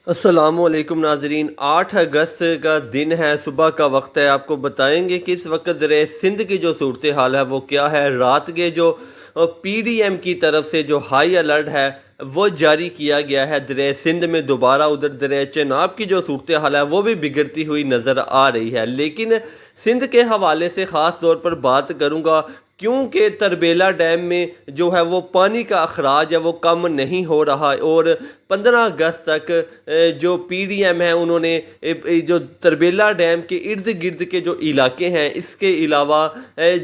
السلام علیکم ناظرین، 8 اگست کا دن ہے، صبح کا وقت ہے۔ آپ کو بتائیں گے کہ اس وقت دریا سندھ کی جو صورتحال ہے وہ کیا ہے۔ رات کے جو پی ڈی ایم کی طرف سے جو ہائی الرٹ ہے وہ جاری کیا گیا ہے دریا سندھ میں۔ دوبارہ ادھر دریا چناب کی جو صورتحال ہے وہ بھی بگڑتی ہوئی نظر آ رہی ہے، لیکن سندھ کے حوالے سے خاص طور پر بات کروں گا کیونکہ تربیلا ڈیم میں جو ہے وہ پانی کا اخراج ہے وہ کم نہیں ہو رہا، اور 15 اگست تک جو پی ڈی ایم ہیں انہوں نے جو تربیلا ڈیم کے ارد گرد کے جو علاقے ہیں، اس کے علاوہ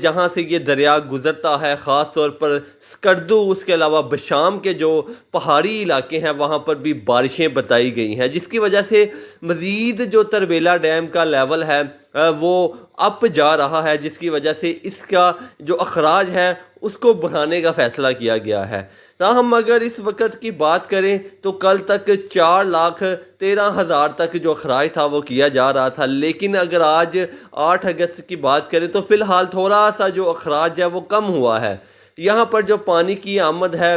جہاں سے یہ دریا گزرتا ہے، خاص طور پر سکردو، اس کے علاوہ بشام کے جو پہاڑی علاقے ہیں وہاں پر بھی بارشیں بتائی گئی ہیں، جس کی وجہ سے مزید جو تربیلا ڈیم کا لیول ہے وہ اپ جا رہا ہے، جس کی وجہ سے اس کا جو اخراج ہے اس کو بڑھانے کا فیصلہ کیا گیا ہے۔ تاہم اگر اس وقت کی بات کریں تو کل تک 4,13,000 تک جو اخراج تھا وہ کیا جا رہا تھا، لیکن اگر آج 8 اگست کی بات کریں تو فی الحال تھوڑا سا جو اخراج ہے وہ کم ہوا ہے۔ یہاں پر جو پانی کی آمد ہے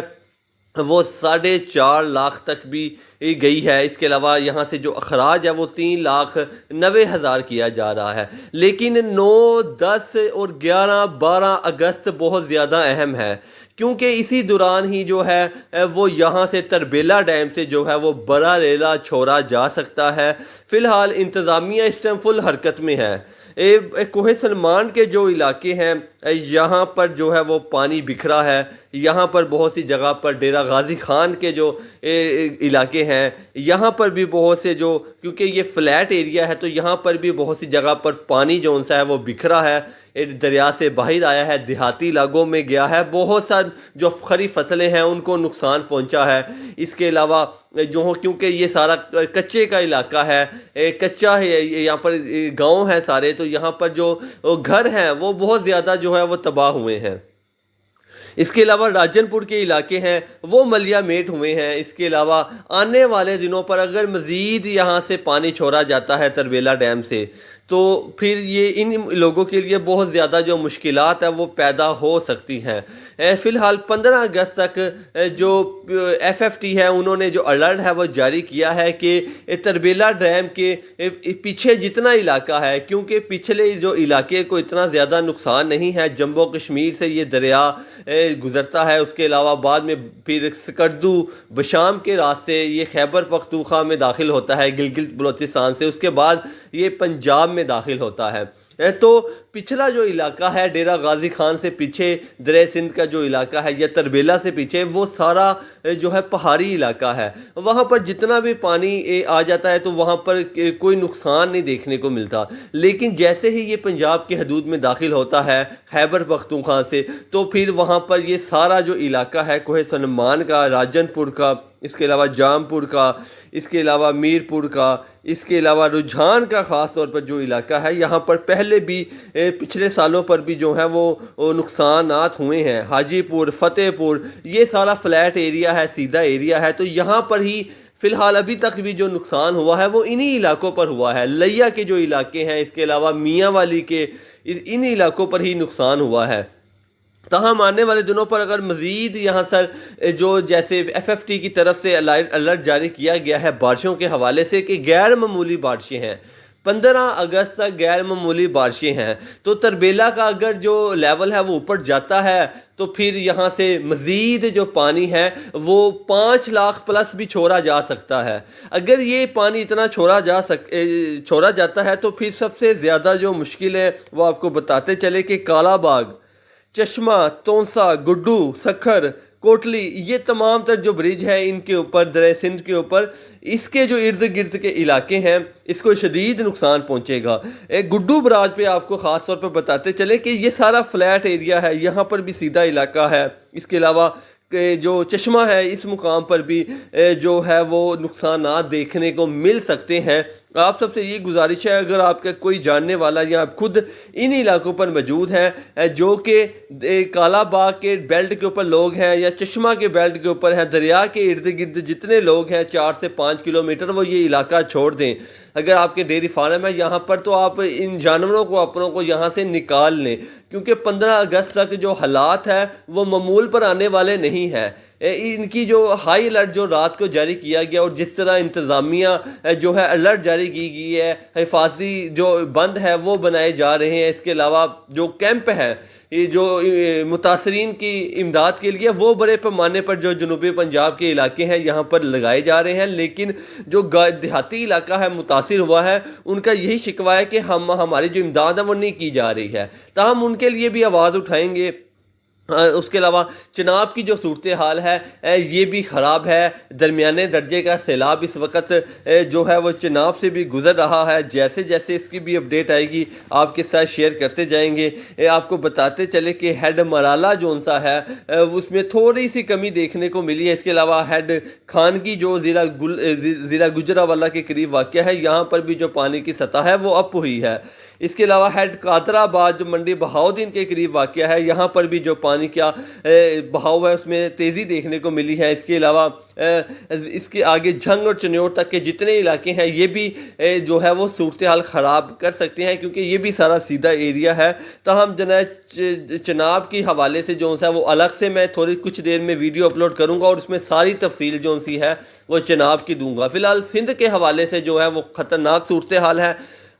وہ 4.5 لاکھ تک بھی گئی ہے۔ اس کے علاوہ یہاں سے جو اخراج ہے وہ 3,90,000 کیا جا رہا ہے، لیکن 9، 10 اور 11، 12 اگست بہت زیادہ اہم ہے، کیونکہ اسی دوران ہی جو ہے وہ یہاں سے تربیلا ڈیم سے جو ہے وہ بڑا ریلا چھوڑا جا سکتا ہے۔ فی الحال انتظامیہ اس ٹائم فل حرکت میں ہے۔ کوہ سلمان کے جو علاقے ہیں یہاں پر جو ہے وہ پانی بکھرا ہے، یہاں پر بہت سی جگہ پر ڈیرہ غازی خان کے جو علاقے ہیں یہاں پر بھی بہت سے جو، کیونکہ یہ فلیٹ ایریا ہے تو یہاں پر بھی بہت سی جگہ پر پانی جو سا ہے وہ بکھرا ہے، دریا سے باہر آیا ہے، دیہاتی علاقوں میں گیا ہے، بہت سا جو خریف فصلیں ہیں ان کو نقصان پہنچا ہے۔ اس کے علاوہ جو کیونکہ یہ سارا کچے کا علاقہ ہے، کچا ہے، یہاں پر گاؤں ہے سارے، تو یہاں پر جو گھر ہیں وہ بہت زیادہ جو ہے وہ تباہ ہوئے ہیں۔ اس کے علاوہ راجن پور کے علاقے ہیں وہ ملیا میٹ ہوئے ہیں۔ اس کے علاوہ آنے والے دنوں پر اگر مزید یہاں سے پانی چھوڑا جاتا ہے تربیلا ڈیم سے تو پھر یہ ان لوگوں کے لیے بہت زیادہ جو مشکلات ہیں وہ پیدا ہو سکتی ہیں۔ فی الحال 15 اگست تک جو ایف ایف ٹی ہے انہوں نے جو الرٹ ہے وہ جاری کیا ہے کہ تربیلا ڈیم کے پیچھے جتنا علاقہ ہے، کیونکہ پچھلے جو علاقے کو اتنا زیادہ نقصان نہیں ہے، جموں کشمیر سے یہ دریا گزرتا ہے، اس کے علاوہ بعد میں پھر سکردو بشام کے راستے یہ خیبر پختونخوا میں داخل ہوتا ہے گلگت بلوچستان سے، اس کے بعد یہ پنجاب میں داخل ہوتا ہے۔ تو پچھلا جو علاقہ ہے ڈیرہ غازی خان سے پیچھے دریا سندھ کا جو علاقہ ہے یا تربیلا سے پیچھے، وہ سارا جو ہے پہاڑی علاقہ ہے، وہاں پر جتنا بھی پانی آ جاتا ہے تو وہاں پر کوئی نقصان نہیں دیکھنے کو ملتا، لیکن جیسے ہی یہ پنجاب کی حدود میں داخل ہوتا ہے خیبر پختونخوا سے تو پھر وہاں پر یہ سارا جو علاقہ ہے کوہ سلمان کا، راجن پور کا، اس کے علاوہ جام پور کا، اس کے علاوہ میر پور کا، اس کے علاوہ رجحان کا خاص طور پر جو علاقہ ہے، یہاں پر پہلے بھی پچھلے سالوں پر بھی جو ہے وہ نقصانات ہوئے ہیں۔ حاجی پور، فتح پور، یہ سارا فلیٹ ایریا ہے، سیدھا ایریا ہے، تو یہاں پر ہی فی الحال ابھی تک بھی جو نقصان ہوا ہے وہ انہی علاقوں پر ہوا ہے۔ لیا کے جو علاقے ہیں، اس کے علاوہ میاں والی کے، ان علاقوں پر ہی نقصان ہوا ہے۔ تاہم آنے والے دنوں پر اگر مزید یہاں سے جو جیسے ایف ایف ٹی کی طرف سے الرٹ جاری کیا گیا ہے بارشوں کے حوالے سے کہ غیر معمولی بارشیں ہیں، 15 اگست تک غیر معمولی بارشیں ہیں، تو تربیلا کا اگر جو لیول ہے وہ اوپر جاتا ہے تو پھر یہاں سے مزید جو پانی ہے وہ 5 لاکھ پلس بھی چھوڑا جا سکتا ہے۔ اگر یہ پانی اتنا چھوڑا جاتا ہے تو پھر سب سے زیادہ جو مشکل ہے وہ آپ کو بتاتے چلے کہ کالا باغ، چشمہ، تونسا، گڈو، سکھر، کوٹلی، یہ تمام تر جو برج ہے ان کے اوپر، دریا سندھ کے اوپر، اس کے جو ارد گرد کے علاقے ہیں اس کو شدید نقصان پہنچے گا۔ گڈو براج پہ آپ کو خاص طور پر بتاتے چلیں کہ یہ سارا فلیٹ ایریا ہے، یہاں پر بھی سیدھا علاقہ ہے۔ اس کے علاوہ جو چشمہ ہے اس مقام پر بھی جو ہے وہ نقصانات دیکھنے کو مل سکتے ہیں۔ آپ سب سے یہ گزارش ہے اگر آپ کا کوئی جاننے والا یا آپ خود ان علاقوں پر موجود ہیں جو کہ کالا باغ کے بیلٹ کے اوپر لوگ ہیں یا چشمہ کے بیلٹ کے اوپر ہیں، دریا کے ارد گرد جتنے لوگ ہیں 4 سے 5 کلومیٹر، وہ یہ علاقہ چھوڑ دیں۔ اگر آپ کے ڈیری فارم ہے یہاں پر تو آپ ان جانوروں کو اپنوں کو یہاں سے نکال لیں، کیونکہ 15 اگست تک جو حالات ہے وہ معمول پر آنے والے نہیں ہیں۔ ان کی جو ہائی الرٹ جو رات کو جاری کیا گیا اور جس طرح انتظامیہ جو ہے الرٹ جاری کی گئی ہے، حفاظتی جو بند ہے وہ بنائے جا رہے ہیں، اس کے علاوہ جو کیمپ ہے یہ جو متاثرین کی امداد کے لیے وہ بڑے پیمانے پر جو جنوبی پنجاب کے علاقے ہیں یہاں پر لگائے جا رہے ہیں، لیکن جو دیہاتی علاقہ ہے متاثر ہوا ہے ان کا یہی شکوہ ہے کہ ہماری جو امداد ہے وہ نہیں کی جا رہی ہے، تاہم ان کے لیے بھی آواز اٹھائیں گے۔ اس کے علاوہ چناب کی جو صورتحال ہے یہ بھی خراب ہے، درمیانے درجے کا سیلاب اس وقت جو ہے وہ چناب سے بھی گزر رہا ہے، جیسے جیسے اس کی بھی اپڈیٹ آئے گی آپ کے ساتھ شیئر کرتے جائیں گے۔ آپ کو بتاتے چلے کہ ہیڈ مرالہ جو سا ہے اس میں تھوڑی سی کمی دیکھنے کو ملی ہے، اس کے علاوہ ہیڈ خانگی جو ضلع گجرانوالہ کے قریب واقع ہے یہاں پر بھی جو پانی کی سطح ہے وہ اپ ہوئی ہے۔ اس کے علاوہ ہیڈ قادر آباد جو منڈی بہاؤدین کے قریب واقع ہے یہاں پر بھی جو پانی کا بہاؤ ہے اس میں تیزی دیکھنے کو ملی ہے۔ اس کے علاوہ اس کے آگے جھنگ اور چنیوٹ تک کے جتنے علاقے ہیں یہ بھی جو ہے وہ صورتحال خراب کر سکتے ہیں کیونکہ یہ بھی سارا سیدھا ایریا ہے۔ تاہم جناب چناب کے حوالے سے جو ہے وہ الگ سے میں تھوڑی کچھ دیر میں ویڈیو اپلوڈ کروں گا اور اس میں ساری تفصیل جو سی ہے وہ چناب کی دوں گا۔ فی الحال سندھ کے حوالے سے جو ہے وہ خطرناک صورتحال ہے،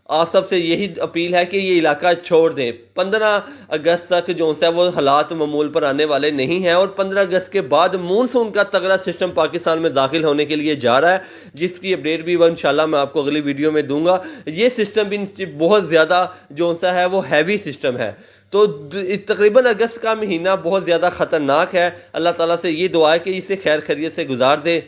آپ سب سے یہی اپیل ہے کہ یہ علاقہ چھوڑ دیں۔ 15 اگست تک جو ہے وہ حالات معمول پر آنے والے نہیں ہیں اور 15 اگست کے بعد مونسون کا تگڑا سسٹم پاکستان میں داخل ہونے کے لیے جا رہا ہے، جس کی اپڈیٹ بھی انشاءاللہ میں آپ کو اگلی ویڈیو میں دوں گا۔ یہ سسٹم بھی بہت زیادہ جو ہے وہ ہیوی سسٹم ہے، تو تقریباً اگست کا مہینہ بہت زیادہ خطرناک ہے۔ اللہ تعالیٰ سے یہ دعا ہے کہ اسے خیر خیریت سے گزار دے۔